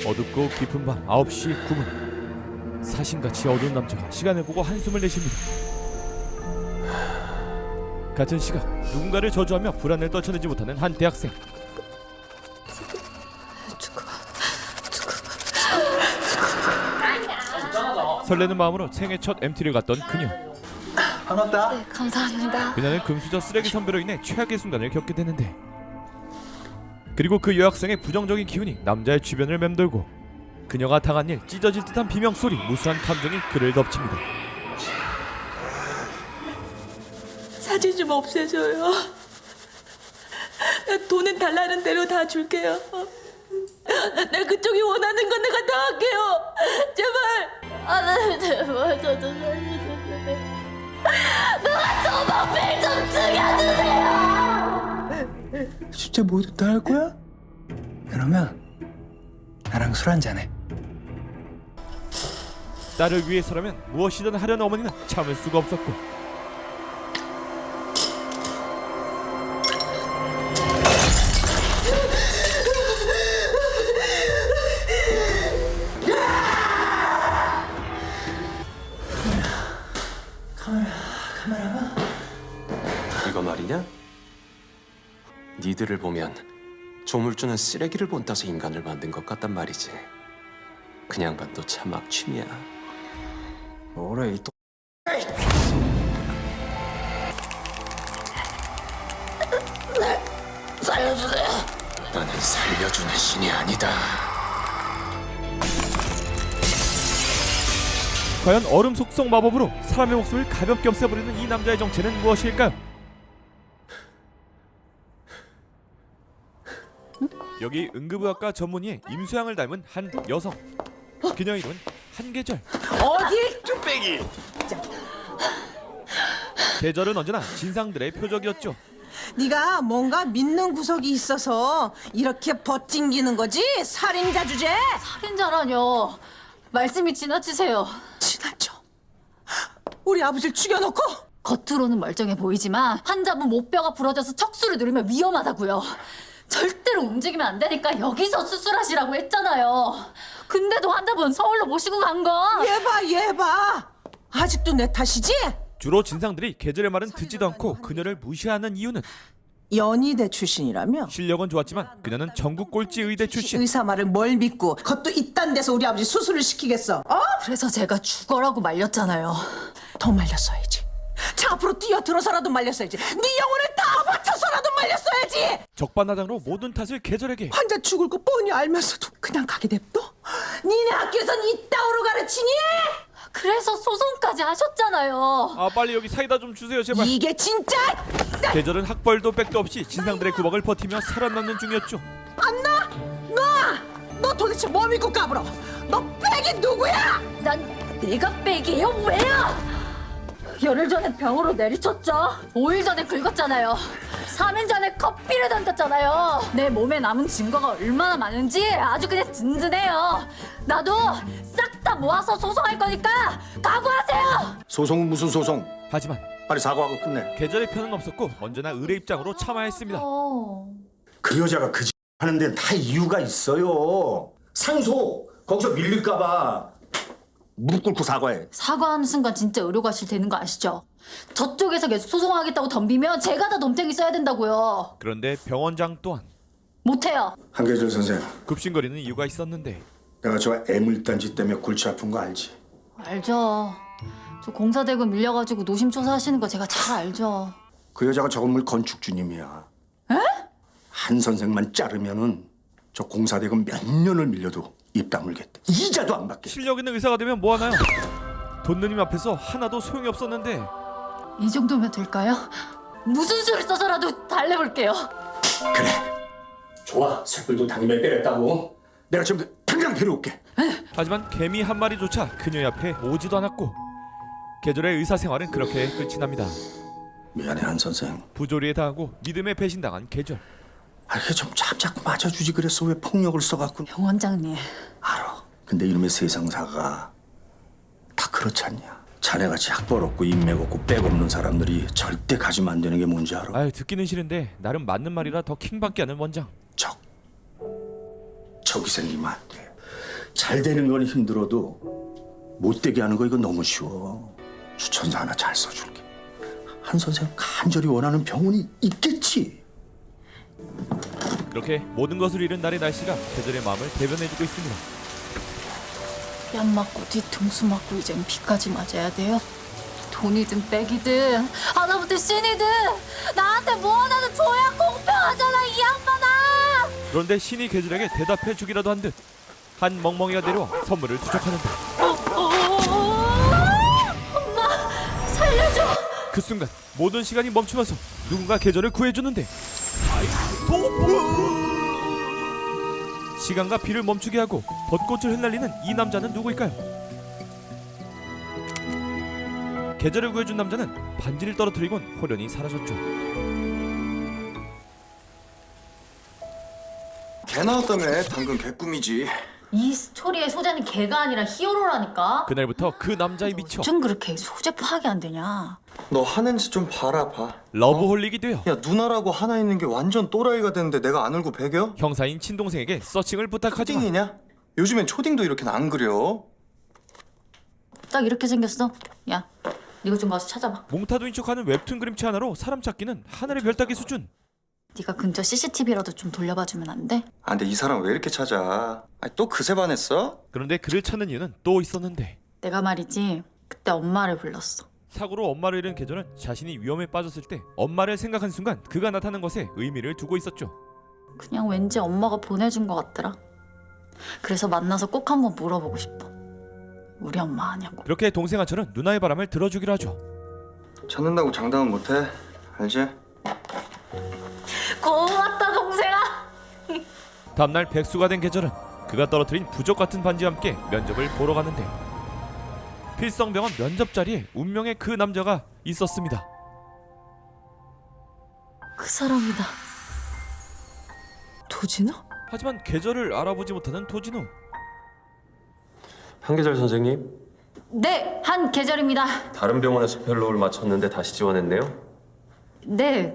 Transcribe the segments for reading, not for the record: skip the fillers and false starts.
어둡고 깊은 밤 9시 9분 사신같이 어두운 남자가 시간을 보고 한숨을 내쉽니다. 같은 시각 누군가를 저주하며 불안을 떨쳐내지 못하는 한 대학생. 설레는 마음으로 생애 첫 MT를 갔던 그녀. 반갑다. 네, 감사합니다. 그녀는 금수저 쓰레기 선배로 인해 최악의 순간을 겪게 되는데, 그리고 그 여학생의 부정적인 기운이 남자의 주변을 맴돌고 그녀가 당한 일, 찢어질 듯한 비명소리, 무수한 감정이 그를 덮칩니다. 사진 좀 없애줘요. 나 돈은 달라는 대로 다 줄게요. 나 그쪽이 원하는 건 내가 다 할게요. 제발. 네, 제발 저도 살려주세요. 누가 조범필 좀 죽여주세요. 진짜 모두 다 할 거야? 그러면 나랑 술 한잔해. 딸을 위해서라면 무엇이든 하려는 어머니는 참을 수가 없었고, 이거 말이냐? 니들을 보면 조물주는 쓰레기를 본따서 인간을 만든 것 같단 말이지. 그냥 봐도 참 악취미야. 뭐래 이 또. 살려주세요. 나는 살려주는 신이 아니다. 과연 얼음 속성 마법으로 사람의 목숨을 가볍게 없애버리는 이 남자의 정체는 무엇일까요? 여기 응급의학과 전문의의 임수양을 닮은 한 여성. 그녀의 이름은 한계절. 어디? 계절은 언제나 진상들의 표적이었죠. 네가 뭔가 믿는 구석이 있어서 이렇게 버팅기는 거지? 살인자 주제? 살인자라뇨. 말씀이 지나치세요. 지나쳐. 우리 아버지를 죽여놓고? 겉으로는 멀쩡해 보이지만 환자분 목뼈가 부러져서 척수를 누르면 위험하다고요. 절대로 움직이면 안 되니까 여기서 수술하시라고 했잖아요. 근데도 환자분 서울로 모시고 간 거. 얘 봐. 아직도 내 탓이지? 주로 진상들이 계절의 말은 듣지도 않고 그녀를 무시하는 이유는, 연희대 출신이라며? 실력은 좋았지만 그녀는 전국 꼴찌 의대 출신. 의사 말을 뭘 믿고 그것도 이딴 데서 우리 아버지 수술을 시키겠어? 그래서 제가 죽어라고 말렸잖아요. 더 말렸어야지. 차 앞으로 뛰어들어서라도 말렸어야지. 네 영혼을 다 바쳐서라도 말렸어야지. 적반하장으로 모든 탓을 계절에게. 환자 죽을 거 뻔히 알면서도 그냥 가게 냅둬? 니네 학교에선 이따오로 가르치니? 그래서 소송까지 하셨잖아요. 아, 빨리 여기 사이다 좀 주세요 제발. 이게 진짜 계절은 학벌도 백도 없이 진상들의 구박을 버티며 살아남는 중이었죠. 안 나? 너 도대체 뭐 믿고 까불어? 너 백이 누구야? 난 내가 백이에요? 왜요? 열흘 전에 병으로 내리쳤죠. 5일 전에 긁었잖아요. 3일 전에 커피를 던졌잖아요. 내 몸에 남은 증거가 얼마나 많은지 아주 그냥 든든해요. 나도 싹 다 모아서 소송할 거니까 각오하세요. 소송은 무슨 소송? 하지만 빨리 사과하고 끝내. 계절의 편은 없었고 언제나 의뢰 입장으로 참아야 했습니다. 그 여자가 그 하는 데는 다 이유가 있어요. 상소 거기서 밀릴까봐 무릎 꿇고 사과해. 사과하는 순간 진짜 의료과실 되는 거 아시죠? 저쪽에서 계속 소송하겠다고 덤비면 제가 다 넘탱이 써야 된다고요. 그런데 병원장 또한 못해요. 한계절 선생, 굽신거리는 이유가 있었는데, 내가 저 애물단지 때문에 골치 아픈 거 알지? 알죠. 저 공사대금 밀려가지고 노심초사 하시는 거 제가 잘 알죠. 그 여자가 저 건물 건축주님이야. 에? 한 선생만 자르면은 저 공사대금 몇 년을 밀려도 입 다물겠대. 이자도 안 받게. 실력 있는 의사가 되면 뭐하나요? 돈느님 앞에서 하나도 소용이 없었는데, 이 정도면 될까요? 무슨 수를 써서라도 달래볼게요. 그래. 좋아. 쇳불도 당임에 빼냈다고. 내가 지금 당장 데려올게. 하지만 개미 한 마리조차 그녀의 앞에 오지도 않았고 계절의 의사 생활은 그렇게 끝이 납니다. 미안해 한 선생. 부조리에 당하고 믿음에 배신당한 계절. 아, 이게 좀 잡자꾸 맞아주지 그랬어. 왜 폭력을 써갖고. 병원장님. 알아. 근데 이놈의 세상사가 다 그렇지 않냐. 자네같이 학벌 없고 인맥 없고 백 없는 사람들이 절대 가지면 안 되는 게 뭔지 알아? 아유, 듣기는 싫은데 나름 맞는 말이라 더 킹받게 하는 원장. 적이 생기면 안 돼. 잘 되는 건 힘들어도 못 되게 하는 거 이거 너무 쉬워. 추천서 하나 잘 써줄게. 한 선생 간절히 원하는 병원이 있겠지. 그렇게 모든 것을 잃은 날의 날씨가 계절의 마음을 대변해주고 있습니다. 뺨 맞고 뒤통수 맞고 이젠 비까지 맞아야 돼요? 돈이든 백이든 하다못해 신이든 나한테 뭐 하나는 줘야 공평하잖아, 이 양반아! 그런데 신이 계절에게 대답해 주기라도 한 듯 한 멍멍이가 내려와 선물을 투척하는데 엄마, 살려줘! 그 순간 모든 시간이 멈추면서 누군가 계절을 구해주는데 시간과 비를 멈추게 하고 벚꽃을 흩날리는 이 남자는 누구일까요? 계절을 구해준 남자는 반지를 떨어뜨리곤 호련히 사라졌죠. 개 나왔다며. 방금 개꿈이지. 이 스토리의 소재는 걔가 아니라 히어로라니까. 그날부터 그 남자에 미쳐 좀 그렇게 소재 파악이 안 되냐? 너 하는지 좀 봐라 봐. 러브홀릭이 되어 야 누나라고 하나 있는 게 완전 또라이가 됐는데 내가 안 울고 배겨? 형사인 친동생에게 서칭을 부탁하지만 초딩이냐? 요즘엔 초딩도 이렇게 안 그려. 딱 이렇게 생겼어. 야, 이거 좀 와서 찾아봐. 몽타주인 척하는 웹툰 그림체 하나로 사람 찾기는 하늘의 별 따기 수준. 네가 근처 CCTV라도 좀 돌려봐주면 안 돼? 아 근데 이 사람 왜 이렇게 찾아? 아니 또 그새 반했어? 그런데 그를 찾는 이유는 또 있었는데 내가 말이지 그때 엄마를 불렀어. 사고로 엄마를 잃은 계절은 자신이 위험에 빠졌을 때 엄마를 생각한 순간 그가 나타난 것에 의미를 두고 있었죠. 그냥 왠지 엄마가 보내준 것 같더라. 그래서 만나서 꼭 한번 물어보고 싶어. 우리 엄마 아냐고. 그렇게 동생 아처는 누나의 바람을 들어주기로 하죠. 찾는다고 장담은 못해. 알지? 고맙다 동생아. 다음날 백수가 된 계절은 그가 떨어뜨린 부적 같은 반지와 함께 면접을 보러 갔는데 필성병원 면접 자리에 운명의 그 남자가 있었습니다. 그 사람이다. 도진우? 하지만 계절을 알아보지 못하는 도진우. 한계절 선생님, 네, 한 계절입니다. 다른 병원에서 펠로우를 마쳤는데 다시 지원했네요. 네,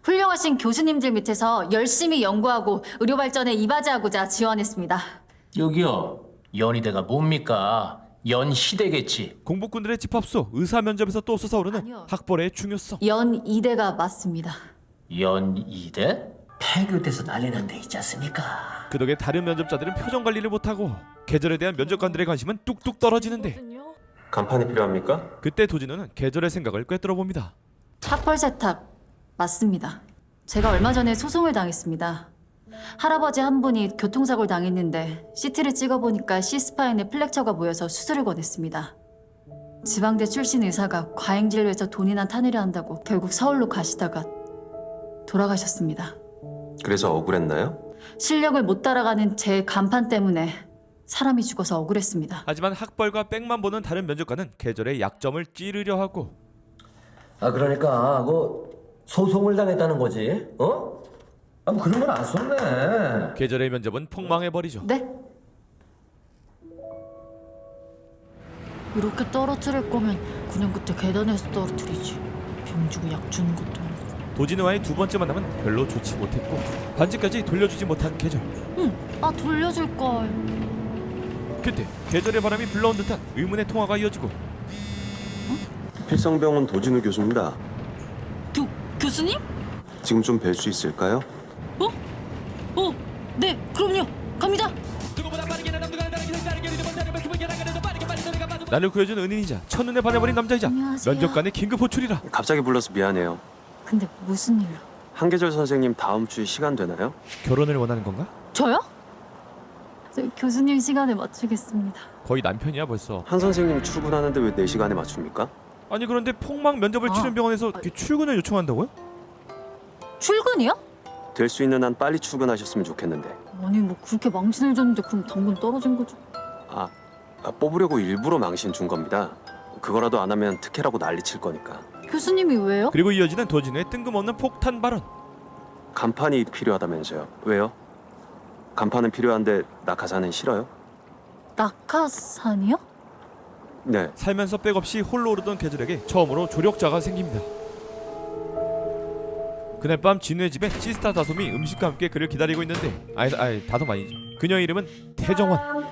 훌륭하신 교수님들 밑에서 열심히 연구하고 의료 발전에 이바지하고자 지원했습니다. 여기요. 연희대가 뭡니까? 연시대겠지. 공복군들의 집합소 의사 면접에서 또 솟아오르는 아니요. 학벌의 중요성. 연이대가 맞습니다. 연이대? 폐교돼서 난리난 데 있지 않습니까? 그 덕에 다른 면접자들은 표정 관리를 못하고 계절에 대한 면접관들의 관심은 뚝뚝 떨어지는데 간판이 필요합니까? 그때 도진우는 계절의 생각을 꿰뚫어 봅니다. 학벌 세탁 맞습니다. 제가 얼마 전에 소송을 당했습니다. 할아버지 한 분이 교통사고를 당했는데 CT를 찍어보니까 C스파인에 플렉처가 모여서 수술을 권했습니다. 지방대 출신 의사가 과잉진료에서 돈이나 타내려 한다고 결국 서울로 가시다가 돌아가셨습니다. 그래서 억울했나요? 실력을 못 따라가는 제 간판 때문에 사람이 죽어서 억울했습니다. 하지만 학벌과 백만 보는 다른 면접관은 계절의 약점을 찌르려 하고 아 그러니까 소송을 당했다는 거지, 어? 아 뭐 그런 건 안 썼네. 계절의 면접은 폭망해버리죠. 네? 이렇게 떨어뜨릴 거면 그냥 그때 계단에서 떨어뜨리지. 병 주고 약 주는 것도 아니고. 도진우와의 두 번째 만남은 별로 좋지 못했고 반지까지 돌려주지 못한 계절. 아 돌려줄걸. 그때 계절의 바람이 불러온 듯한 의문의 통화가 이어지고 필성병원 도진우 교수입니다. 교수님? 지금 좀 뵐 수 있을까요? 네, 그럼요. 갑니다. 나를 구해준 은인이자 첫눈에 반해버린 남자이자 안녕하세요. 면접관의 긴급 호출이라. 갑자기 불러서 미안해요. 근데 무슨 일로? 한계절 선생님 다음 주에 시간 되나요? 결혼을 원하는 건가? 저요? 저 교수님 시간에 맞추겠습니다. 거의 남편이야 벌써. 한 선생님 출근하는데 왜 4시간에 맞춥니까? 아니 그런데 폭망 면접을 치른 병원에서 이렇게 출근을 요청한다고요? 출근이요? 될 수 있는 한 빨리 출근하셨으면 좋겠는데. 아니 뭐 그렇게 망신을 줬는데 그럼 당분 떨어진 거죠. 뽑으려고 일부러 망신 준 겁니다. 그거라도 안 하면 특혜라고 난리칠 거니까. 교수님이 왜요? 그리고 이어지는 도진우의 뜬금없는 폭탄 발언. 간판이 필요하다면서요. 왜요? 간판은 필요한데 낙하산은 싫어요? 낙하산이요? 네. 살면서 백없이 홀로 오르던 계절에게 처음으로 조력자가 생깁니다. 그날 밤 진우의 집에 시스타 다솜이 음식과 함께 그를 기다리고 있는데 다솜 아니죠. 그녀의 이름은 태정원.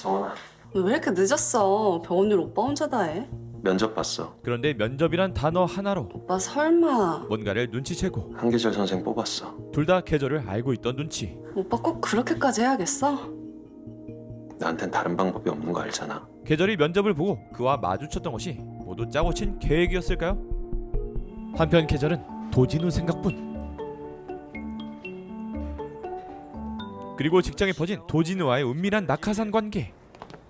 정원아, 왜 이렇게 늦었어? 병원 일 오빠 혼자 다 해? 면접 봤어. 그런데 면접이란 단어 하나로 오빠 설마 뭔가를 눈치채고 한계절 선생 뽑았어. 둘 다 계절을 알고 있던 눈치. 오빠 꼭 그렇게까지 해야겠어? 나한텐 다른 방법이 없는 거 알잖아. 계절이 면접을 보고 그와 마주쳤던 것이 모두 짜고 친 계획이었을까요? 한편 계절은 도진우 생각뿐. 그리고 직장에 퍼진 도진우와의 은밀한 낙하산 관계.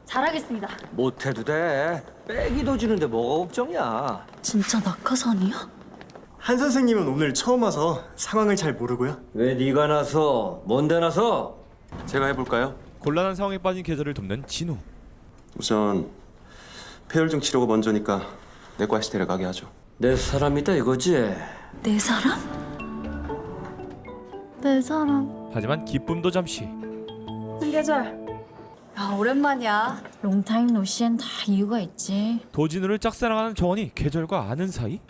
잘하겠습니다. 못해도 돼. 빼기도 주는데 뭐가 걱정이야. 진짜 낙하산이야? 한 선생님은 오늘 처음 와서 상황을 잘 모르고요. 왜 네가 나서? 뭔데 나서? 제가 해볼까요? 곤란한 상황에 빠진 계절을 돕는 진우. 우선 폐혈증 치료가 먼저니까 내과에서 데려가게 하죠. 내 사람이다 이거지? 내 사람? 내 사람. 하지만 기쁨도 잠시. 한계절. 야 오랜만이야. 롱타임 노시엔 다 이유가 있지. 도진우를 짝사랑하는 정원이 계절과 아는 사이?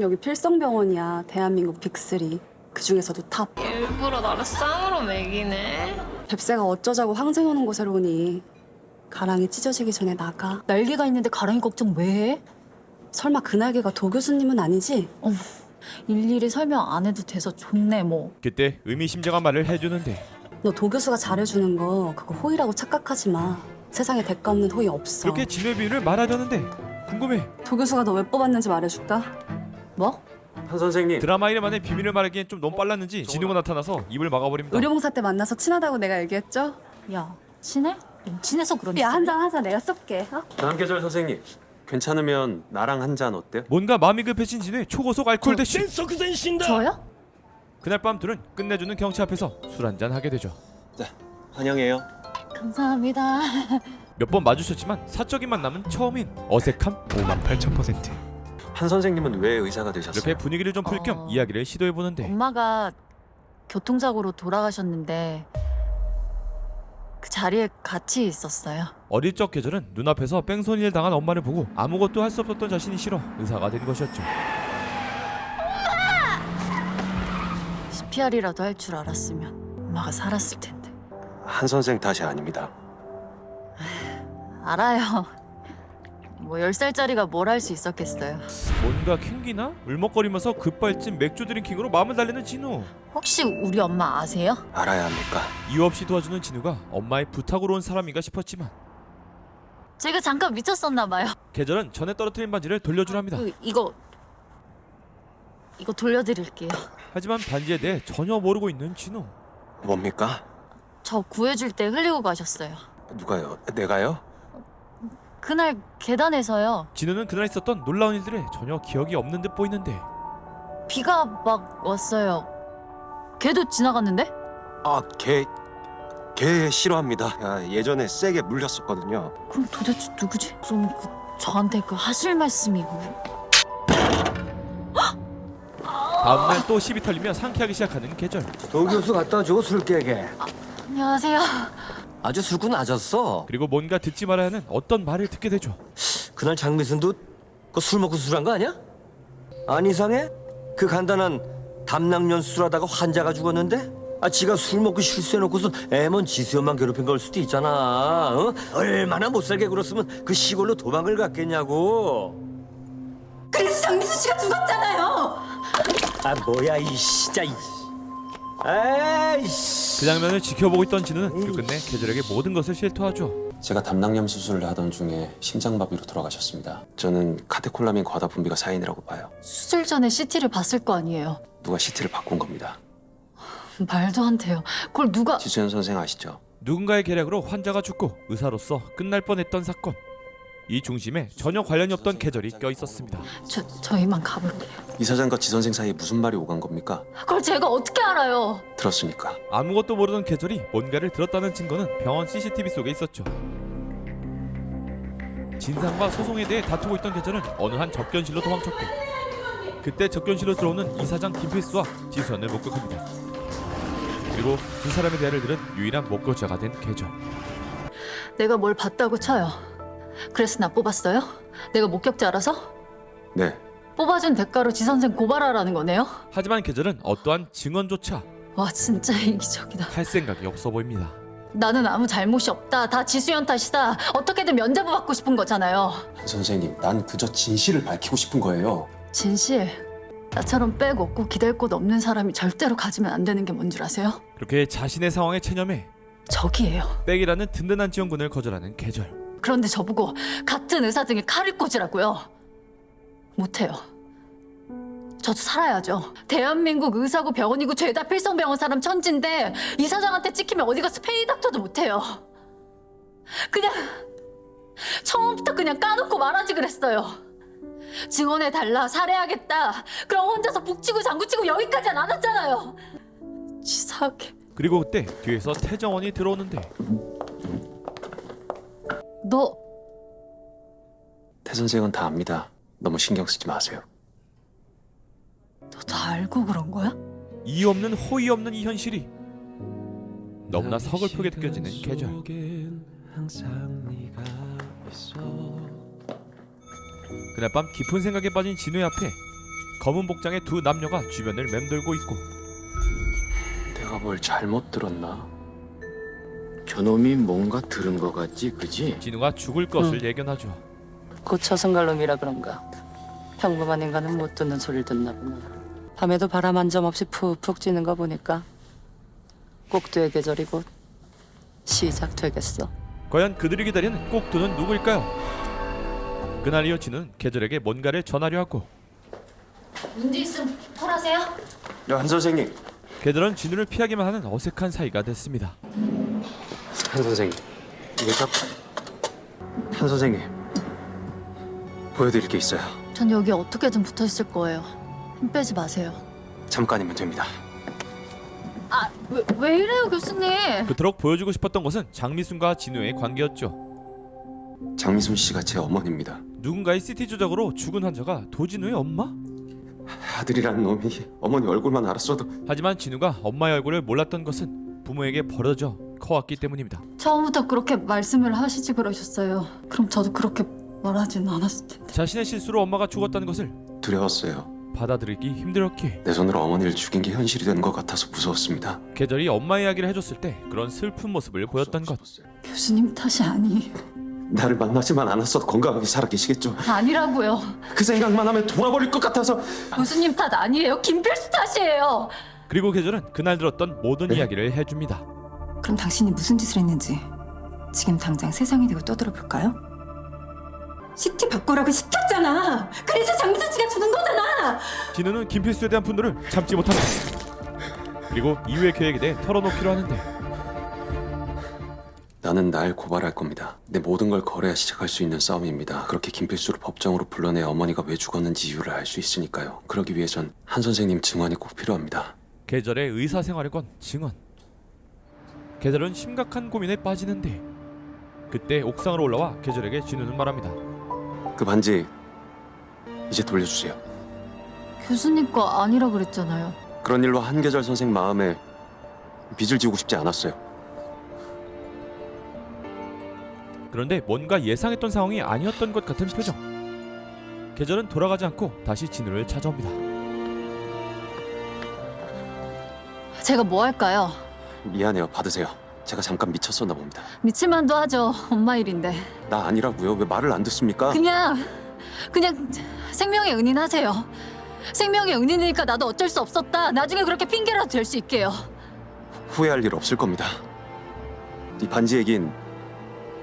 여기 필성병원이야. 대한민국 빅3. 그 중에서도 탑. 일부러 나를 쌍으로 매기네. 뱁새가 어쩌자고 항생하는 곳에 오니 가랑이 찢어지기 전에 나가. 날개가 있는데 가랑이 걱정 왜 해? 설마 그 날개가 도 교수님은 아니지? 일일이 설명 안 해도 돼서 좋네 뭐. 그때 의미심장한 말을 해주는데 너 도 교수가 잘해주는 거 그거 호의라고 착각하지 마. 세상에 대가 없는 호의 없어. 그렇게 진우의 비유를 말하려는데 궁금해. 도 교수가 너 왜 뽑았는지 말해줄까? 뭐? 한 선생님. 드라마 이름만의 비밀을 말하기엔 좀 너무 빨랐는지 진우가 나타나서 입을 막아버립니다. 의료봉사 때 만나서 친하다고 내가 얘기했죠? 야 친해? 친해서 그러니. 야 한 잔 하자. 내가 쏠게. 어? 한계절 선생님. 괜찮으면 나랑 한 잔 어때요? 뭔가 마음이 급해진 진우의 초고속 알코올 대시. 저요? 그날 밤 둘은 끝내주는 경치 앞에서 술 한잔 하게 되죠. 자, 환영해요. 감사합니다. 몇 번 마주쳤지만 사적인 만남은 처음인 어색함 58,000%. 한 선생님은 왜 의사가 되셨어요? 이렇게 분위기를 좀 풀 겸 이야기를 시도해보는데 엄마가 교통사고로 돌아가셨는데 그 자리에 같이 있었어요. 어릴 적 계절은 눈앞에서 뺑소니를 당한 엄마를 보고 아무것도 할 수 없었던 자신이 싫어 의사가 된 것이었죠. CPR이라도 할 줄 알았으면 엄마가 살았을 텐데. 한 선생 탓이 아닙니다. 알아요. 뭐 10살짜리가 뭘 할 수 있었겠어요. 뭔가 캥기나? 울먹거리면서 급발진 맥주 드링킹으로 마음을 달래는 진우. 혹시 우리 엄마 아세요? 알아야 합니까? 이유 없이 도와주는 진우가 엄마의 부탁으로 온 사람인가 싶었지만 제가 잠깐 미쳤었나 봐요. 계절은 전에 떨어뜨린 반지를 돌려주랍니다. 이거 돌려드릴게요. 하지만 반지에 대해 전혀 모르고 있는 진우. 뭡니까? 저 구해줄 때 흘리고 가셨어요. 누가요? 내가요? 그날 계단에서요. 진우는 그날 있었던 놀라운 일들에 전혀 기억이 없는 듯 보이는데 비가 막 왔어요. 걔도 지나갔는데? 아, 걔 싫어합니다. 야, 예전에 세게 물렸었거든요. 그럼 도대체 누구지? 그럼 저한테 하실 말씀이고. 다음날 또 시비 털리며 상쾌하기 시작하는 계절. 도 교수 갖다 줘 술 깨게. 안녕하세요. 아주 술꾼 아졌어. 그리고 뭔가 듣지 말아야 하는 어떤 말을 듣게 되죠. 그날 장미순도 그 술 먹고 술한 거 아니야? 안 이상해? 그 간단한 담낭년 술하다가 환자가 죽었는데? 아 지가 술 먹고 실수해놓고서 애먼 지수연만 괴롭힌 걸 수도 있잖아. 어? 얼마나 못살게 굴었으면 그 시골로 도망을 갔겠냐고. 그래서 장미수 씨가 죽었잖아요. 아 뭐야 이 진짜 이. 에이씨. 그 장면을 지켜보고 있던 진우는 끝내 계절에게 모든 것을 실토하죠. 제가 담낭염 수술을 하던 중에 심장마비로 돌아가셨습니다. 저는 카테콜라민 과다 분비가 사인이라고 봐요. 수술 전에 CT를 봤을 거 아니에요. 누가 CT를 바꾼 겁니다. 말도 안 돼요. 그걸 누가... 지수연 선생 아시죠? 누군가의 계략으로 환자가 죽고 의사로서 끝날 뻔했던 사건. 이 중심에 전혀 관련이 없던 계절이 껴있었습니다. 저 이만 가볼게요. 이사장과 지 선생 사이에 무슨 말이 오간 겁니까? 그걸 제가 어떻게 알아요? 들었으니까. 아무것도 모르던 계절이 뭔가를 들었다는 증거는 병원 CCTV 속에 있었죠. 진상과 소송에 대해 다투고 있던 계절은 어느 한 접견실로 도망쳤고 그때 접견실로 들어오는 이사장 김필수와 지수연을 목격합니다. 그리고 두 사람의 대화를 들은 유일한 목격자가 된 계절. 내가 뭘 봤다고 쳐요. 그래서 나 뽑았어요? 내가 목격자라서? 네. 뽑아준 대가로 지 선생 고발하라는 거네요? 하지만 계절은 어떠한 증언조차 와 진짜 이기적이다. 할 생각이 없어 보입니다. 나는 아무 잘못이 없다. 다 지수연 탓이다. 어떻게든 면죄부 받고 싶은 거잖아요. 선생님, 난 그저 진실을 밝히고 싶은 거예요. 진실. 나처럼 백 없고 기댈 곳 없는 사람이 절대로 가지면 안 되는 게 뭔 줄 아세요? 그렇게 자신의 상황에 체념해 저기예요. 백이라는 든든한 지원군을 거절하는 계절. 그런데 저보고 같은 의사 등에 칼을 꽂으라고요. 못해요. 저도 살아야죠. 대한민국 의사고 병원이고 죄다 필성병원 사람 천진데 이 사장한테 찍히면 어디 가서 페이 닥터도 못해요. 그냥 처음부터 그냥 까놓고 말하지 그랬어요. 증언해달라, 살해하겠다. 그럼 혼자서 북치고 장구치고 여기까지는 안 왔잖아요. 치사하게. 그리고 그때 뒤에서 태정원이 들어오는데 너 태 선생은 다 압니다. 너무 신경 쓰지 마세요. 너 다 알고 그런 거야? 이유 없는 호의 없는 이 현실이 너무나 서글프게 느껴지는 계절. 그날 밤 깊은 생각에 빠진 진우의 앞에 검은 복장의 두 남녀가 주변을 맴돌고 있고 내가 뭘 잘못 들었나? 저놈이 뭔가 들은 것 같지, 그지? 진우가 죽을 것을 예견하죠. 곧 저승갈놈이라 그런가. 평범한 인간은 못 듣는 소리를 듣나 보네. 밤에도 바람 한 점 없이 푹푹 찌는 거 보니까 꼭두의 계절이 곧 시작되겠어. 과연 그들이 기다리는 꼭두는 누구일까요? 그날 이어 진우는 계절에게 뭔가를 전하려 하고 문제 있으면 털하세요. 야, 한 선생님. 계절은 진우를 피하기만 하는 어색한 사이가 됐습니다. 한 선생님. 이게 딱... 한 선생님. 보여드릴 게 있어요. 전 여기 어떻게든 붙어 있을 거예요. 힘 빼지 마세요. 잠깐이면 됩니다. 아, 왜 이래요, 교수님? 그토록 보여주고 싶었던 것은 장미순과 진우의 관계였죠. 장미순 씨가 제 어머니입니다. 누군가의 CT 조작으로 죽은 환자가 도진우의 엄마? 아들이라는 놈이 어머니 얼굴만 알았어도. 하지만 진우가 엄마의 얼굴을 몰랐던 것은 부모에게 버려져 커왔기 때문입니다. 처음부터 그렇게 말씀을 하시지 그러셨어요. 그럼 저도 그렇게 말하진 않았을 텐데. 자신의 실수로 엄마가 죽었다는 것을 두려웠어요. 받아들이기 힘들었기에 내 손으로 어머니를 죽인 게 현실이 된 것 같아서 무서웠습니다. 계절이 엄마 이야기를 해줬을 때 그런 슬픈 모습을 보였던 것. 교수님 탓이 아니에요. 나를 만나지만 않았어도 건강하게 살아 계시겠죠. 아니라고요. 그 생각만 하면 돌아버릴 것 같아서. 교수님 탓 아니에요. 김필수 탓이에요. 그리고 계절은 그날 들었던 모든 이야기를 해줍니다. 그럼 당신이 무슨 짓을 했는지 지금 당장 세상에 대고 떠들어볼까요? CT 바꾸라고 시켰잖아. 그래서 장미선 씨가 죽은 거잖아. 진우는 김필수에 대한 분노를 참지 못합니다. 그리고 이후의 계획에 대해 털어놓기로 하는데 나는 날 고발할 겁니다. 내 모든 걸 걸어야 시작할 수 있는 싸움입니다. 그렇게 김필수를 법정으로 불러내 어머니가 왜 죽었는지 이유를 알 수 있으니까요. 그러기 위해선 한 선생님 증언이 꼭 필요합니다. 계절의 의사생활에 건 증언. 계절은 심각한 고민에 빠지는데 그때 옥상으로 올라와 계절에게 진우는 말합니다. 그 반지 이제 돌려주세요. 교수님 거 아니라 그랬잖아요. 그런 일로 한계절 선생 마음에 빚을 지우고 싶지 않았어요. 그런데 뭔가 예상했던 상황이 아니었던 것 같은 표정. 계절은 돌아가지 않고 다시 진우를 찾아옵니다. 제가 뭐 할까요? 미안해요. 받으세요. 제가 잠깐 미쳤었나 봅니다. 미칠만도 하죠. 엄마 일인데. 나 아니라고요. 왜 말을 안 듣습니까? 그냥 생명의 은인하세요. 생명의 은인이니까 나도 어쩔 수 없었다. 나중에 그렇게 핑계라도 될 수 있게요. 후회할 일 없을 겁니다. 이 반지 얘긴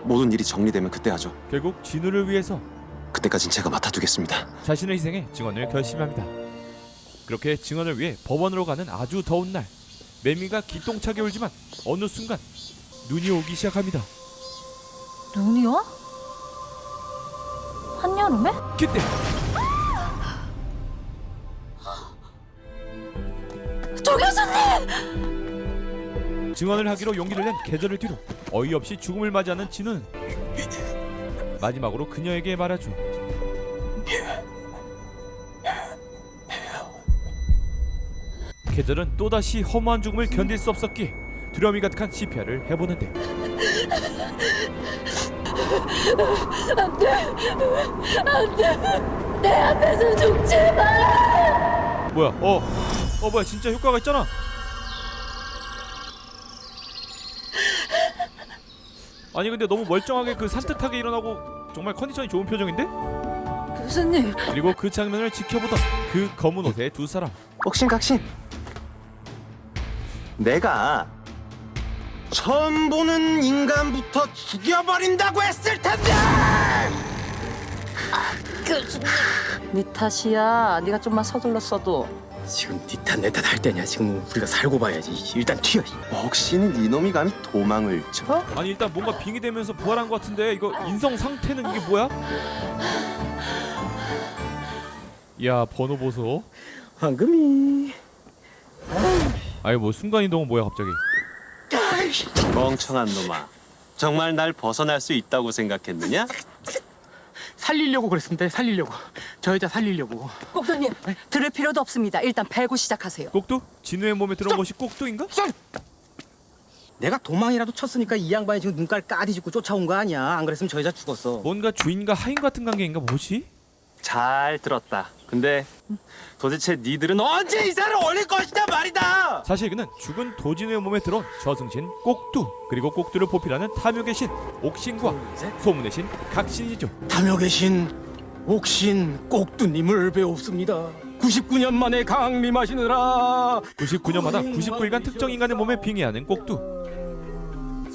모든 일이 정리되면 그때 하죠. 결국 진우를 위해서 그때까진 제가 맡아두겠습니다. 자신을 희생해 증언을 결심합니다. 그렇게 증언을 위해 법원으로 가는 아주 더운 날, 매미가 기똥차게 울지만 어느 순간 눈이 오기 시작합니다. 눈이 와? 한여름에? 그때 조 교수님! 증언을 하기로 용기를 낸 계절을 뒤로 어이없이 죽음을 맞이하는 진우는 마지막으로 그녀에게 말하죠. 계절은 또다시 허무한 죽음을 견딜 수 없었기에 두려움이 가득한 CPR을 해보는데 안돼! 내 앞에서 죽지 마! 뭐야? 뭐야? 진짜 효과가 있잖아. 아니 근데 너무 멀쩡하게 그 산뜻하게 일어나고 정말 컨디션이 좋은 표정인데? 교수님. 그리고 그 장면을 지켜보던 그 검은 옷의 두 사람. 옥신각신. 내가 처음 보는 인간부터 죽여버린다고 했을 텐데. 교수님. 네 탓이야. 네가 좀만 서둘렀어도. 지금 니탓 내 탓 할 때냐? 지금 우리가 살고 봐야지. 일단 튀어. 혹시는 이놈이 감히 도망을 쳐? 아니 일단 뭔가 빙의되면서 부활한 것 같은데 이거 인성 상태는 이게 뭐야? 야 번호 보소. 황금이. 아니 뭐 순간이동은 뭐야 갑자기? 멍청한 놈아. 정말 날 벗어날 수 있다고 생각했느냐? 살리려고 그랬습니다. 살리려고. 저 여자 살리려고. 꼭두님 들을 필요도 없습니다. 일단 패고 시작하세요. 꼭두? 진우의 몸에 들어온 것이 꼭두인가? 내가 도망이라도 쳤으니까 이 양반이 지금 눈깔 까디짓고 쫓아온 거 아니야. 안 그랬으면 저 여자 죽었어. 뭔가 주인과 하인 같은 관계인가 뭐지? 잘 들었다. 근데 도대체 니들은 언제 이사를 올릴 것이냐 말이다. 사실 그는 죽은 도진우의 몸에 들어온 저승신 꼭두, 그리고 꼭두를 보필하는 탐욕의 신 옥신과 소문의 신 각신이죠. 탐욕의 신 옥신 꼭두님을 배웠습니다. 99년 만에 강림하시느라. 99년마다 99일간 특정 인간의 몸에 빙의하는 꼭두.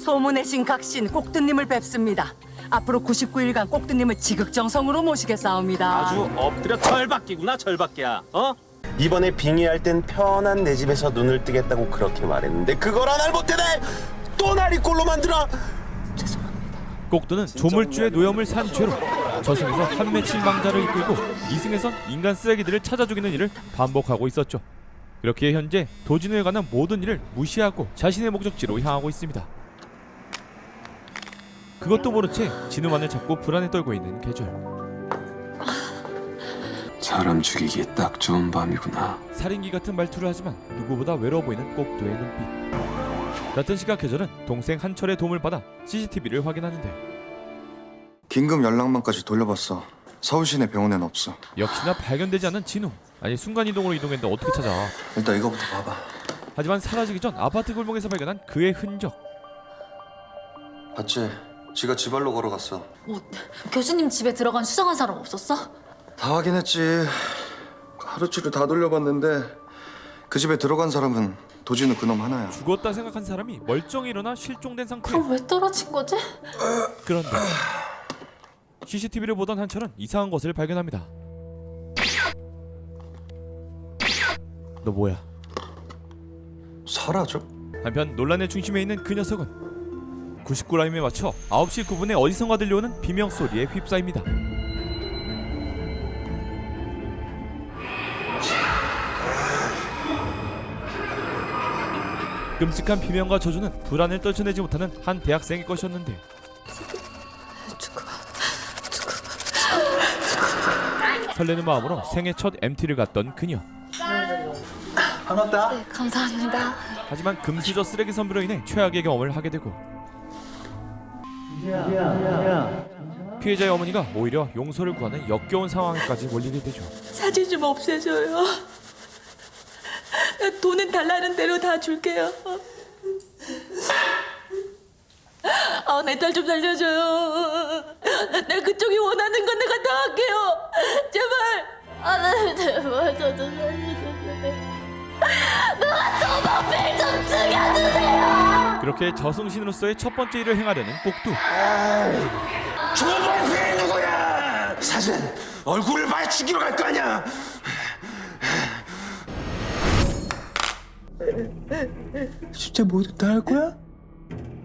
소문의 신 각신 꼭두님을 뵙습니다. 앞으로 99일간 꼭두님을 지극정성으로 모시겠사옵니다. 아주 엎드려 절박기구나 절박기야. 어? 이번에 빙의할 땐 편한 내 집에서 눈을 뜨겠다고 그렇게 말했는데 그걸 하나 못해내. 또 날 이 꼴로 만들어. 꼭두는 조물주의 노염을 산 죄로 저승에서 한 맺힌 망자를 이끌고 이승에선 인간 쓰레기들을 찾아 죽이는 일을 반복하고 있었죠. 그렇게 현재 도진우에 관한 모든 일을 무시하고 자신의 목적지로 향하고 있습니다. 그것도 모른 채 진우만을 잡고 불안에 떨고 있는 계절. 사람 죽이기에 딱 좋은 밤이구나. 살인기 같은 말투를 하지만 누구보다 외로워 보이는 꼭두의 눈빛. 같은 시각 계절은 동생 한철의 도움을 받아 CCTV를 확인하는데 긴급 연락망까지 돌려봤어. 서울시내 병원엔 없어. 역시나 발견되지 않은 진우. 아니 순간이동으로 이동했는데 어떻게 찾아. 일단 이거부터 봐봐. 하지만 사라지기 전 아파트 골목에서 발견한 그의 흔적. 봤지? 지가 지발로 걸어갔어. 교수님 집에 들어간 수상한 사람 없었어? 다 확인했지. 하루치를 다 돌려봤는데 그 집에 들어간 사람은 도진우 그놈 하나야. 죽었다 생각한 사람이 멀쩡히 일어나 실종된 상태. 그럼 왜 떨어진 거지? 그런데 CCTV를 보던 한철은 이상한 것을 발견합니다. 너 뭐야? 사라져? 한편 논란의 중심에 있는 그 녀석은 99라임에 맞춰 9시 9분에 어디선가 들려오는 비명소리에 휩싸입니다. 끔찍한 비명과 저주는 불안을 떨쳐내지 못하는 한 대학생의 것이었는데 설레는 마음으로 생애 첫 MT를 갔던 그녀. 반갑다. 네, 감사합니다. 하지만 금수저 쓰레기 선비로 인해 최악의 경험을 하게 되고 피해자의 어머니가 오히려 용서를 구하는 역겨운 상황에까지 몰리게 되죠. 사진 좀 없애줘요. 돈은 달라는 대로 다 줄게요. 내 딸 좀 살려줘요. 내 그쪽이 원하는 건 내가 다 할게요. 제발. 네, 제발 저 좀 살려주세요. 누가 조범필 좀 죽여주세요. 그렇게 저승신으로서의 첫 번째 일을 행하려는 꼭두. 조범필이 누구야? 사진 얼굴을 봐야 죽이러 갈 거 아니야. 진짜 모두 다 할 거야?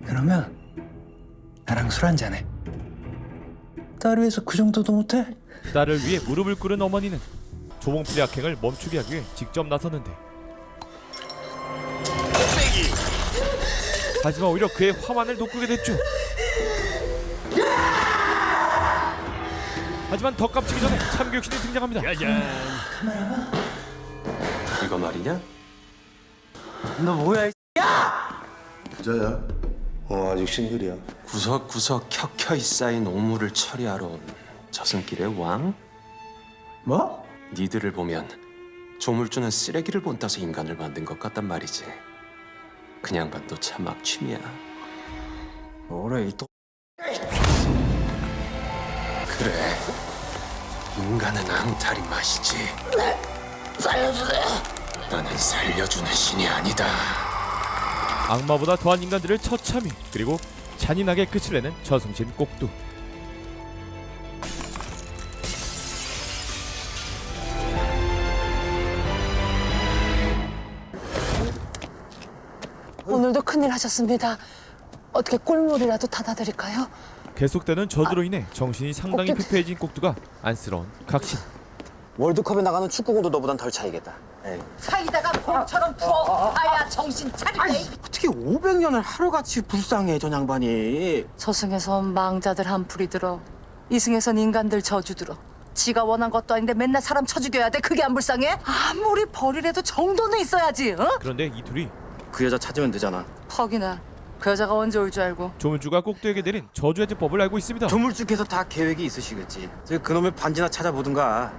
그러면 나랑 술 한잔 해. 딸 위해서 그 정도도 못해? 딸을 위해 무릎을 꿇은 어머니는 조봉필의 악행을 멈추게 하기 위해 직접 나섰는데 하지만 오히려 그의 화만을 돋구게 됐죠. 하지만 더 깜찍이 전에 참교육신이 등장합니다. 이거 말이냐? 너 뭐야? 부자야. 아직 싱글이야. 구석구석 켜켜이 쌓인 오물을 처리하러 온 저승길의 왕? 뭐? 니들을 보면 조물주는 쓰레기를 본따서 인간을 만든 것 같단 말이지. 그냥 봐도 참 악취미야. 뭐래 이 그래, 인간은 앙탈이 맛이지. 살려주세요. 나는 살려주는 신이 아니다. 악마보다 더한 인간들을 처참히 그리고 잔인하게 끝을 내는 저승신 꼭두. 오늘도 큰일 하셨습니다. 어떻게 꿀물이라도 닫아드릴까요? 계속되는 저주로 인해 정신이 상당히 피폐해진 꼭두가 안쓰러운 각신. 월드컵에 나가는 축구공도 너보단 덜 차이겠다. 사이다가 공처럼 부어. 아야 정신 차리게. 어떻게 500년을 하루같이 불쌍해 저 양반이. 저승에서 온 망자들 한풀이 들어 이승에선 인간들 저주 들어 지가 원한 것도 아닌데 맨날 사람 쳐 죽여야 돼. 그게 안 불쌍해? 아무리 벌이라도 정도는 있어야지. 어? 그런데 이 둘이 그 여자 찾으면 되잖아. 퍽이나 그 여자가 언제 올 줄 알고. 조물주가 꼭두에게 내린 저주의 제법을 알고 있습니다. 조물주께서 다 계획이 있으시겠지. 그놈의 반지나 찾아보든가.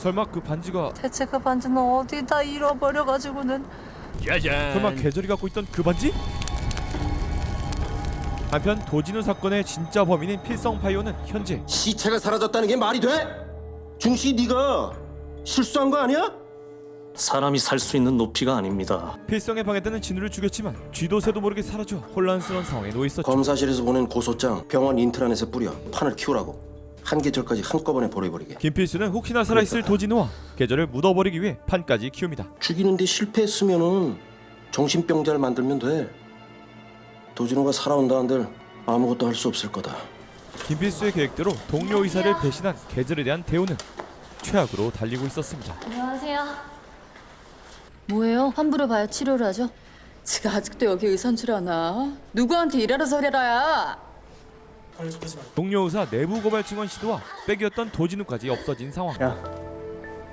설마 그 반지가 대체 그 반지는 어디다 잃어버려가지고는. 설마 계절이 갖고 있던 그 반지? 한편 도진우 사건의 진짜 범인인 필성 파이오는 현재 시체가 사라졌다는 게 말이 돼? 중시 네가 실수한 거 아니야? 사람이 살 수 있는 높이가 아닙니다. 필성에 방해되는 진우를 죽였지만 쥐도 새도 모르게 사라져 혼란스러운 상황에 놓여 있었죠. 검사실에서 보낸 고소장 병원 인트라넷에 뿌려 판을 키우라고. 한 계절까지 한꺼번에 버려버리게. 김필수는 혹시나 살아있을 도진우와 계절을 묻어버리기 위해 판까지 키웁니다. 죽이는데 실패했으면은 정신병자를 만들면 돼. 도진우가 살아온다 한들 아무것도 할 수 없을 거다. 김필수의 계획대로 동료 의사를 배신한 계절에 대한 대우는 최악으로 달리고 있었습니다. 안녕하세요. 뭐예요? 환부를 봐야 치료를 하죠? 지가 아직도 여기 의사인 줄 아나? 누구한테 일하러 서래라야? 동료 의사 내부 고발 증언 시도와 백이었던 도진우까지 없어진 상황.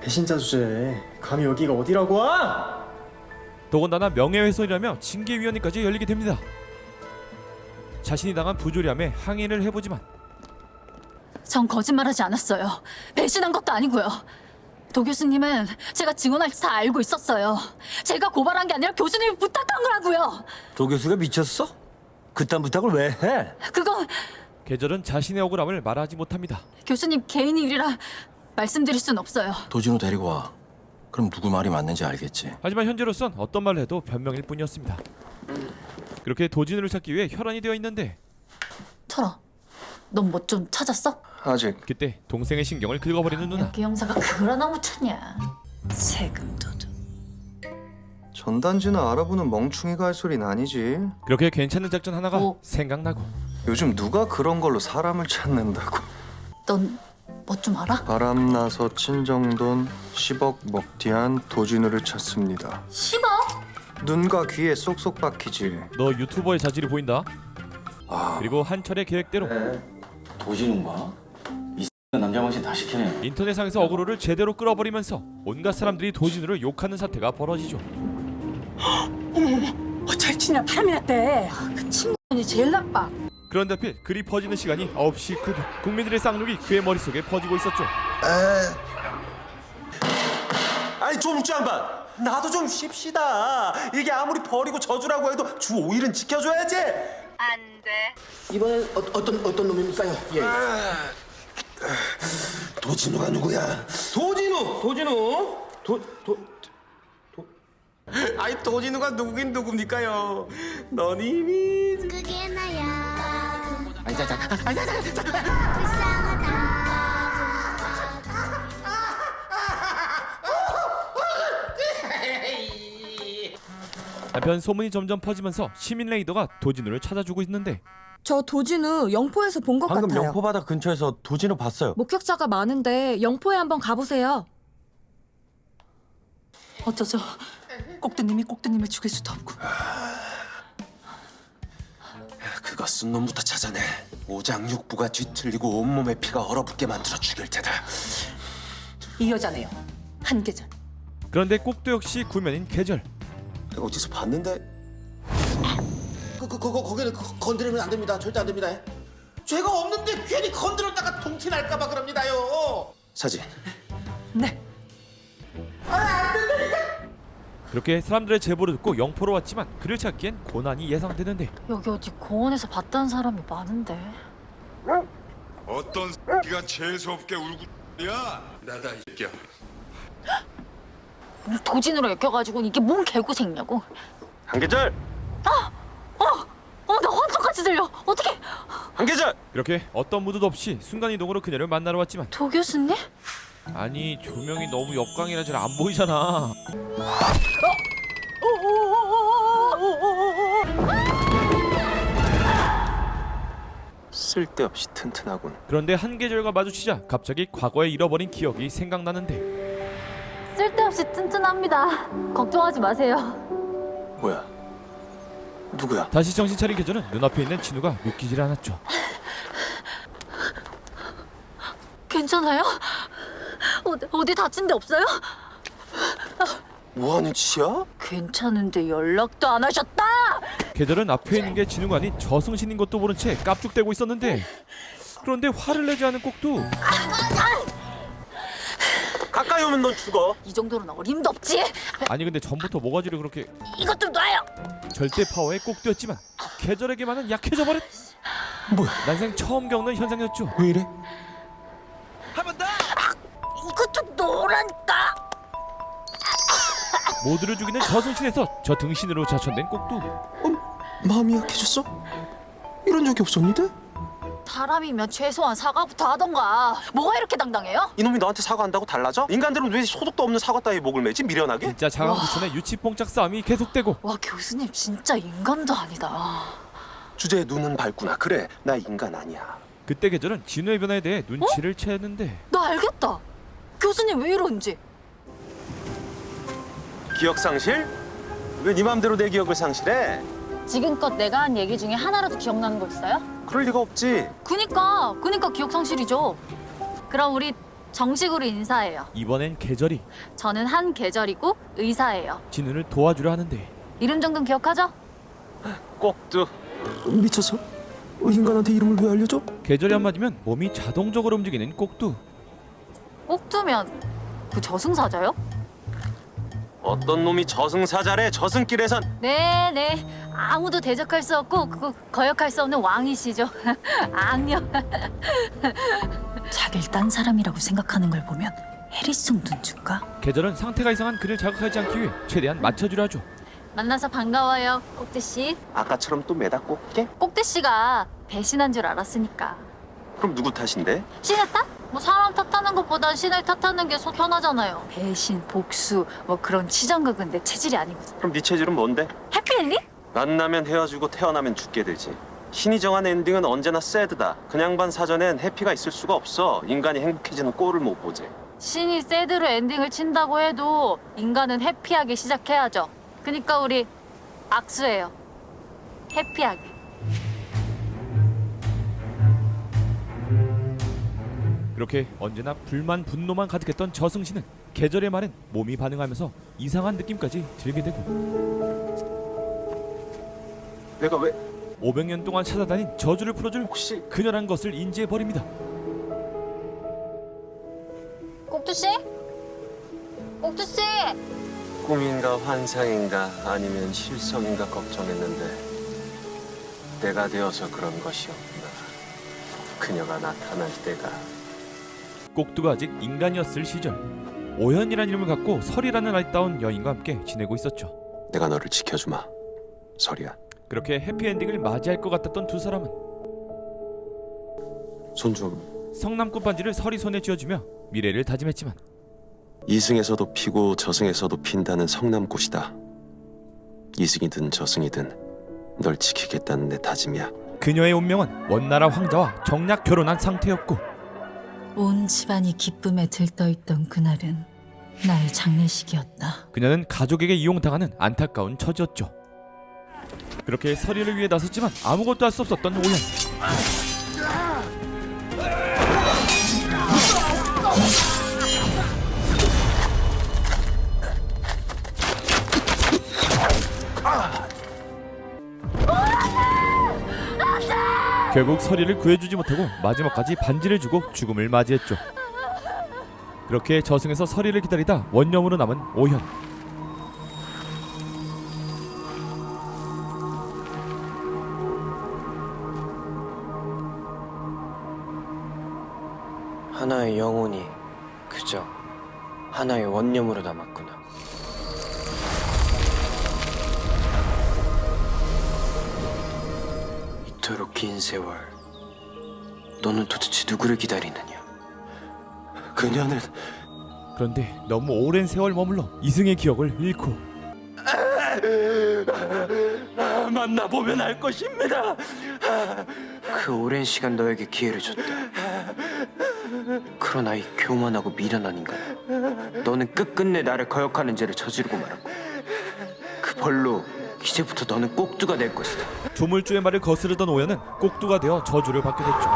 배신자 주제. 감히 여기가 어디라고 와? 더군다나 명예훼손이라며 징계위원회까지 열리게 됩니다. 자신이 당한 부조리함에 항의를 해보지만 전 거짓말하지 않았어요. 배신한 것도 아니고요. 도 교수님은 제가 증언할 때 다 알고 있었어요. 제가 고발한 게 아니라 교수님이 부탁한 거라고요. 조 교수가 미쳤어? 그딴 부탁을 왜 해? 그건 계절은 자신의 억울함을 말하지 못합니다. 교수님 개인의 일이라 말씀드릴 순 없어요. 도진우 데리고 와. 그럼 누구 말이 맞는지 알겠지. 하지만 현재로선 어떤 말을 해도 변명일 뿐이었습니다. 그렇게 도진우를 찾기 위해 혈안이 되어 있는데 철아, 넌 뭐 좀 찾았어? 아직. 그때 동생의 신경을 긁어버리는 누나. 여기 형사가 그걸 하나 못 찾냐? 세금 도둑. 전단지나 알아보는 멍충이가 할 소리는 아니지. 그렇게 괜찮은 작전 하나가 생각나고 요즘 누가 그런 걸로 사람을 찾는다고. 넌 뭐 좀 알아? 바람나서 친정돈 10억 먹튀한 도진우를 찾습니다. 10억? 눈과 귀에 쏙쏙 박히지. 너 유튜버의 자질이 보인다. 그리고 한철의 계획대로 도진우인가? 이 남자 망신 다 시키네. 인터넷상에서 어그로를 제대로 끌어버리면서 온갖 사람들이 도진우를 욕하는 사태가 벌어지죠. 절친이랑 바람이 났대. 그 친구는 제일 나빠. 그런데 하필 글이 퍼지는 시간이 9시 9분. 국민들의 쌍욕이 그의 머릿속에 퍼지고 있었죠. 아니 조물주 양반, 나도 좀 쉽시다. 이게 아무리 버리고 저주라고 해도 주 5일은 지켜줘야지. 안 돼. 이번엔 어떤 놈입니까요? 예. 도진우가 누구야? 도진우. 아이 도진우가 누구긴 누굽니까요? 넌 이미 그게 나야. 한편 소문이 점점 퍼지면서 시민 레이더가 도진우를 찾아주고 있는데 저 도진우 영포에서 본 것 방금 같아요. 영포바다 근처에서 도진우 봤어요. 목격자가 많은데 영포에 한번 가보세요. 어쩌죠? 꼭두님을 죽일 수도 없고. 그거 쓴 놈부터 찾아내. 오장육부가 뒤틀리고 온몸에 피가 얼어붙게 만들어 죽일 테다. 이 여자네요. 한계절. 그런데 꼭두 역시 구면인 계절. 어디서 봤는데? 거기는 건드리면 안 됩니다. 절대 안 됩니다. 죄가 없는데 괜히 건드렸다가 동티 날까봐 그럽니다요. 사진. 네. 그렇게 사람들의 제보를 듣고 영포로 왔지만 그를 찾기엔 고난이 예상되는데 여기 어디 공원에서 봤다는 사람이 많은데. 어떤 새끼가 재수없게 울고 야 나다 이 새끼야. 도진으로 엮여가지고 이게 뭔 개고생냐고. 한계절. 나 환청같이 들려. 어떡해. 한계절. 이렇게 어떤 무드도 없이 순간이동으로 그녀를 만나러 왔지만 도 교수님? 아니 조명이 너무 역광이라 잘 안 보이잖아. 쓸데없이 튼튼하군. 그런데 한계절과 마주치자 갑자기 과거에 잃어버린 기억이 생각나는데 쓸데없이 튼튼합니다. 걱정하지 마세요. 뭐야? 누구야? 다시 정신 차린 계절은 눈앞에 있는 진우가 믿기질 않았죠. 괜찮아요? 어디 다친 데 없어요? 뭐하는 짓이야? 괜찮은데 연락도 안 하셨다. 계절은 앞에 있는 게 진우가 아닌 저승신인 것도 모른 채 깝죽대고 있었는데 그런데 화를 내지 않은 꼭두 가까이 오면 넌 죽어. 이 정도는 어림도 없지. 아니 근데 전부터 모가지를 그렇게 이것 좀 놔요. 절대 파워의 꼭두였지만 계절에게만은 약해져 버렸. 뭐야? 난생 처음 겪는 현상이었죠. 왜 이래? 이것 좀 놓으라니까. 모두를 죽이는 저승신에서 저 등신으로 자천된 꼭두. 마음이 약해졌어? 이런 적이 없었는데? 사람이면 최소한 사과부터 하던가. 뭐가 이렇게 당당해요? 이놈이 너한테 사과한다고 달라져? 인간들은 왜 소득도 없는 사과 따위 목을 매지 미련하게? 진짜 자강구천의 유치뽕짝 싸움이 계속되고 와, 교수님 진짜 인간도 아니다. 주제에 눈은 밝구나. 그래, 나 인간 아니야. 그때 계절은 진우의 변화에 대해 눈치를 채는데 나 알겠다. 교수님 왜 이러는지. 기억 상실? 왜 네 맘대로 내 기억을 상실해? 지금껏 내가 한 얘기 중에 하나라도 기억나는 거 있어요? 그럴 리가 없지. 그니까 기억 상실이죠. 그럼 우리 정식으로 인사해요. 이번엔 계절이 저는 한계절이고 의사예요. 진우를 도와주려 하는데 이름 정도는 기억하죠? 꼭두. 미쳤어? 인간한테 이름을 왜 알려줘? 계절이 한마디면 몸이 자동적으로 움직이는 꼭두. 꼭두면 그 저승사자요? 어떤 놈이 저승사자래? 저승길에선 네네, 아무도 대적할 수 없고 그거 거역할 수 없는 왕이시죠. 악녀. 자길 딴 사람이라고 생각하는 걸 보면 해리송 눈줄까? 계절은 상태가 이상한 그를 자극하지 않기 위해 최대한 맞춰주려 하죠. 만나서 반가워요, 꼭대 씨. 아까처럼 또 매다 꽂게? 꼭대 씨가 배신한 줄 알았으니까. 그럼 누구 탓인데? 신의 탓? 뭐 사람 탓하는 것보단 신을 탓하는 게 속 편하잖아요. 배신, 복수, 뭐 그런 치정극은 내 체질이 아니거든. 그럼 네 체질은 뭔데? 해피엔딩? 만나면 헤어지고 태어나면 죽게 되지. 신이 정한 엔딩은 언제나 새드다. 그냥 반 사전엔 해피가 있을 수가 없어. 인간이 행복해지는 꼴을 못 보지. 신이 새드로 엔딩을 친다고 해도 인간은 해피하게 시작해야죠. 그니까 우리 악수해요. 해피하게. 그렇게 언제나 불만 분노만 가득했던 저승신은 계절의 말엔 몸이 반응하면서 이상한 느낌까지 들게 되고 내가 왜 500년 동안 찾아다닌 저주를 풀어줄 혹시 그녀란 것을 인지해버립니다. 꼭두씨? 꼭두씨! 꿈인가 환상인가 아니면 실성인가 걱정했는데 내가 되어서 그런 것이었구나. 그녀가 나타날 때가. 꼭두가 아직 인간이었을 시절 오현이라는 이름을 갖고 설이라는 아리따운 여인과 함께 지내고 있었죠. 내가 너를 지켜주마, 설이야. 그렇게 해피엔딩을 맞이할 것 같았던 두 사람은 손 좀. 성남꽃 반지를 설이 손에 쥐어주며 미래를 다짐했지만 이승에서도 피고 저승에서도 핀다는 성남꽃이다. 이승이든 저승이든 널 지키겠다는 내 다짐이야. 그녀의 운명은 원나라 황자와 정략 결혼한 상태였고 온 집안이 기쁨에 들떠있던 그날은 나의 장례식이었다. 그녀는 가족에게 이용당하는 안타까운 처지였죠. 그렇게 설이를 위해 나섰지만 아무것도 할 수 없었던 오현. 결국 설이를 구해주지 못하고 마지막까지 반지를 주고 죽음을 맞이했죠. 그렇게 저승에서 설이를 기다리다 원념으로 남은 오현. 하나의 영혼이 그저 하나의 원념으로 남았구나. 이토록 긴 세월, 너는 도대체 누구를 기다리느냐? 그녀는 그런데 너무 오랜 세월 머물러 이승의 기억을 잃고 만나보면 알 것입니다. 그 오랜 시간 너에게 기회를 줬다. 그러나 이 교만하고 미련한 인간, 너는 끝끝내 나를 거역하는 죄를 저지르고 말았고, 그 벌로 이제부터 너는 꼭두가 될 것이다. 조물주의 말을 거스르던 오연은 꼭두가 되어 저주를 받게 됐죠.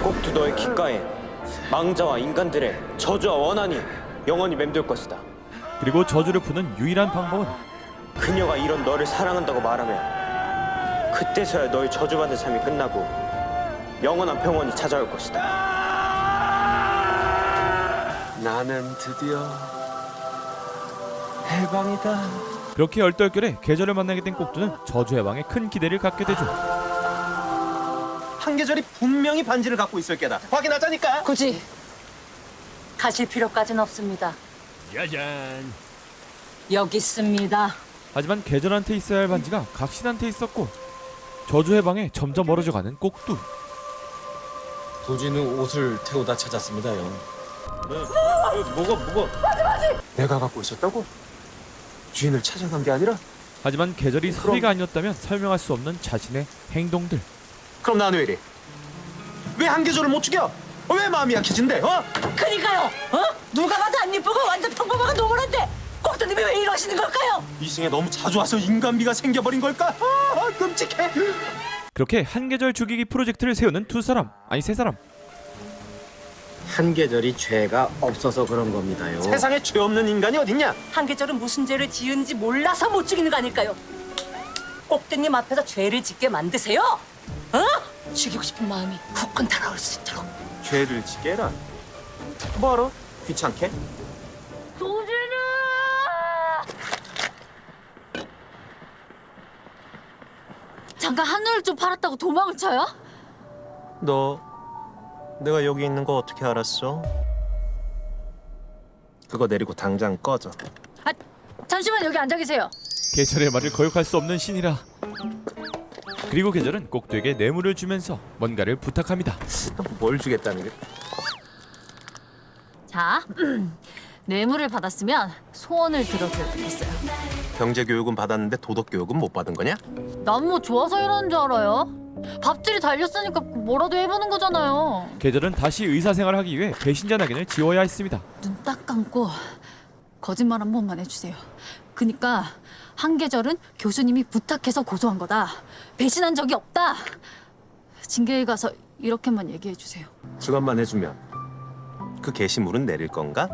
꼭두 너의 귓가에 망자와 인간들의 저주와 원한이 영원히 맴돌 것이다. 그리고 저주를 푸는 유일한 방법은 그녀가 이런 너를 사랑한다고 말하면 그때서야 너의 저주받은 삶이 끝나고 영원한 평온이 찾아올 것이다. 나는 드디어 해방이다. 그렇게 얼떨결에 계절을 만나게 된 꼭두는 저주 해방에 큰 기대를 갖게 되죠. 한계절이 분명히 반지를 갖고 있을 게다. 확인하자니까. 굳이 가실 필요까지는 없습니다. 짜잔. 여기 있습니다. 하지만 계절한테 있어야 할 반지가 각신한테 있었고 저주 해방에 점점 멀어져가는 꼭두. 도진우 옷을 태우다 찾았습니다요. 뭐가? 내가 갖고 있었다고? 주인을 찾아간 게 아니라? 하지만 계절이 사비가 아니었다면 설명할 수 없는 자신의 행동들. 그럼 나는 왜 이래? 왜 한계절을 못 죽여? 왜 마음이 약해진대? 그니까요. 누가 봐도 안 이쁘고 완전 평범하고 노멀한데 꼭두님이 왜 이러시는 걸까요? 이승에 너무 자주 와서 인간미가 생겨버린 걸까? 끔찍해. 그렇게 한계절 죽이기 프로젝트를 세우는 세 사람. 한계절이 죄가 없어서 그런 겁니다요. 세상에 죄 없는 인간이 어딨냐? 한계절은 무슨 죄를 지은지 몰라서 못 죽이는 거 아닐까요? 꼭두님 앞에서 죄를 짓게 만드세요. 죽이고 싶은 마음이 후끈 달아올 수 있도록. 죄를 지게 해라. 뭐하러? 귀찮게? 도진우! 잠깐 한눈을 좀 팔았다고 도망을 쳐요? 너 내가 여기 있는 거 어떻게 알았어? 그거 내리고 당장 꺼져. 잠시만 여기 앉아 계세요. 계절의 말을 거역할 수 없는 신이라. 그리고 계절은 꼭두에게 뇌물을 주면서 뭔가를 부탁합니다. 뭘 주겠다는 게? 자, 뇌물을 받았으면 소원을 들어줘야 되겠어요. 경제 교육은 받았는데 도덕 교육은 못 받은 거냐? 난 뭐 좋아서 이러는 줄 알아요? 밥줄이 달렸으니까 뭐라도 해보는 거잖아요. 계절은 다시 의사생활을 하기 위해 배신자 낙인을 지워야 했습니다. 눈 딱 감고 거짓말 한 번만 해주세요. 그니까 한계절은 교수님이 부탁해서 고소한 거다. 배신한 적이 없다. 징계에 가서 이렇게만 얘기해 주세요. 그것만 해주면 그 게시물은 내릴 건가?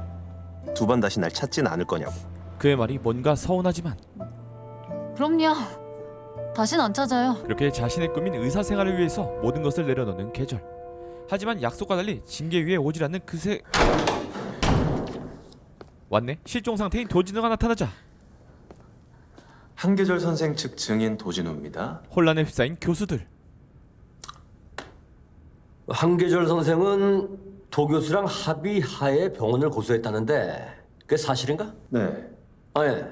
두 번 다시 날 찾진 않을 거냐고. 그의 말이 뭔가 서운하지만 그럼요. 다신 안 찾아요. 그렇게 자신의 꿈인 의사생활을 위해서 모든 것을 내려놓는 계절. 하지만 약속과 달리 징계 위에 오질 않는 그새 왔네. 실종 상태인 도진우가 나타나자 한계절 선생 측 증인 도진우입니다. 혼란에 휩싸인 교수들. 한계절 선생은 도 교수랑 합의하에 병원을 고소했다는데 그게 사실인가? 네. 예.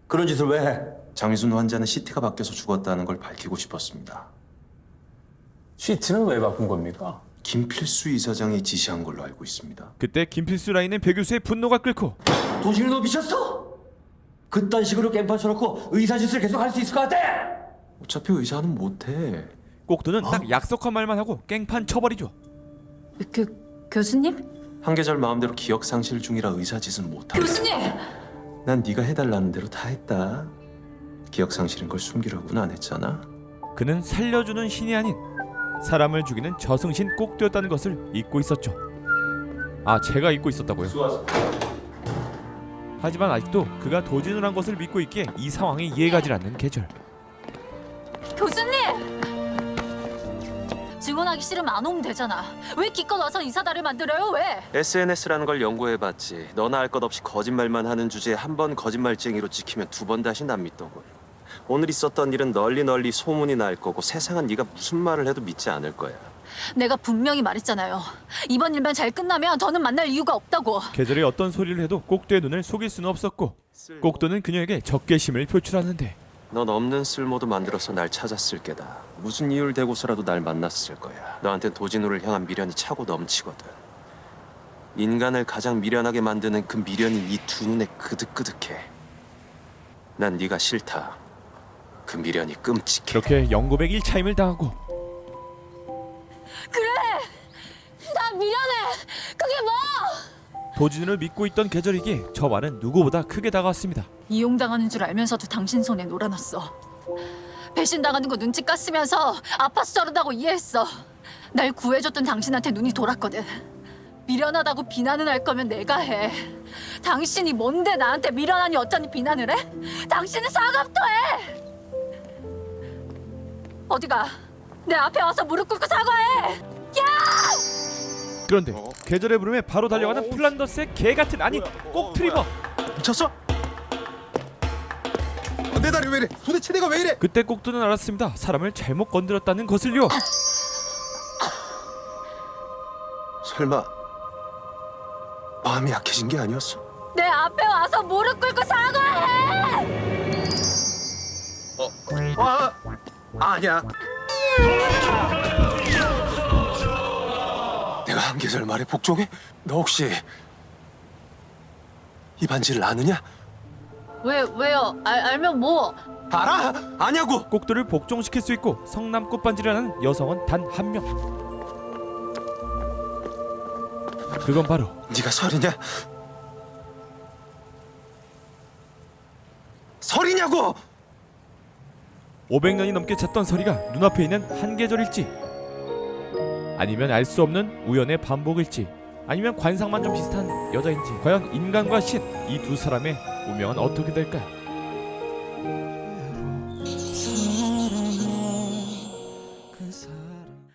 그런 짓을 왜 해? 장희순 환자는 CT가 바뀌어서 죽었다는 걸 밝히고 싶었습니다. CT는 왜 바꾼 겁니까? 김필수 이사장이 지시한 걸로 알고 있습니다. 그때 김필수 라인은 배 교수의 분노가 끓고 도진우 너 미쳤어? 그딴 식으로 깽판 쳐놓고 의사 짓을 계속 할 수 있을 것 같아? 어차피 의사는 못해. 꼭두는 딱 약속한 말만 하고 깽판 쳐버리죠. 교수님? 한계절 마음대로 기억 상실 중이라 의사 짓은 못하고. 교수님! 난 네가 해달라는 대로 다 했다. 기억 상실인 걸 숨기려고는 안 했잖아. 그는 살려주는 신이 아닌 사람을 죽이는 저승신 꼭두였다는 것을 잊고 있었죠. 아, 제가 잊고 있었다고요? 하지만 아직도 그가 도진우란 것을 믿고 있기에 이 상황이 이해가지 않는 계절. 교수님! 증언하기 싫으면 안 오면 되잖아. 왜 기껏 와서 이사다를 만들어요? 왜? SNS라는 걸 연구해봤지. 너나 할 것 없이 거짓말만 하는 주제에 한 번 거짓말쟁이로 찍히면 두 번 다신 안 믿더군. 오늘 있었던 일은 널리 소문이 날 거고 세상은 네가 무슨 말을 해도 믿지 않을 거야. 내가 분명히 말했잖아요. 이번 일만 잘 끝나면 더는 만날 이유가 없다고. 계절이 어떤 소리를 해도 꼭두의 눈을 속일 수는 없었고 꼭두는 그녀에게 적개심을 표출하는데 넌 없는 쓸모도 만들어서 날 찾았을 게다. 무슨 이유를 대고서라도 날 만났을 거야. 너한텐 도진우를 향한 미련이 차고 넘치거든. 인간을 가장 미련하게 만드는 그 미련이 이 두 눈에 그득그득해. 난 네가 싫다. 그 미련이 끔찍해. 그렇게 영고백 1차임을 당하고 그래! 나 미련해! 그게 뭐! 도진우를 믿고 있던 계절이기에 저 말은 누구보다 크게 다가왔습니다. 이용당하는 줄 알면서도 당신 손에 놀아놨어. 배신당하는 거 눈치 깠으면서 아파서 저런다고 이해했어. 날 구해줬던 당신한테 눈이 돌았거든. 미련하다고 비난은 할 거면 내가 해. 당신이 뭔데 나한테 미련하니 어쩌니 비난을 해? 당신은 사과부터 해! 어디가? 내 앞에 와서 무릎 꿇고 사과해! 야! 그런데 계절의 부름에 바로 달려가는 플란더스의 개같은 아니 꼭트리버. 미쳤어? 내 다리 왜 이래? 도대체 내가 왜 이래? 그때 꼭두는 알았습니다. 사람을 잘못 건드렸다는 것을요. 설마 마음이 약해진 게 아니었어? 내 앞에 와서 무릎 꿇고 사과해! 아니야. 내가 한 계절 말에 복종해? 너 혹시 이 반지를 아느냐? 왜요? 알면 뭐? 알아? 아냐고! 꼭두를 복종시킬 수 있고 성남 꽃반지라는 여성은 단 한 명. 그건 바로 네가 설이냐? 설이냐고! 500년이 넘게 찾던 설이가 눈앞에 있는 한 계절일지, 아니면 알 수 없는 우연의 반복일지, 아니면 관상만 좀 비슷한 여자인지, 과연 인간과 신 이 두 사람의 운명은 어떻게 될까요?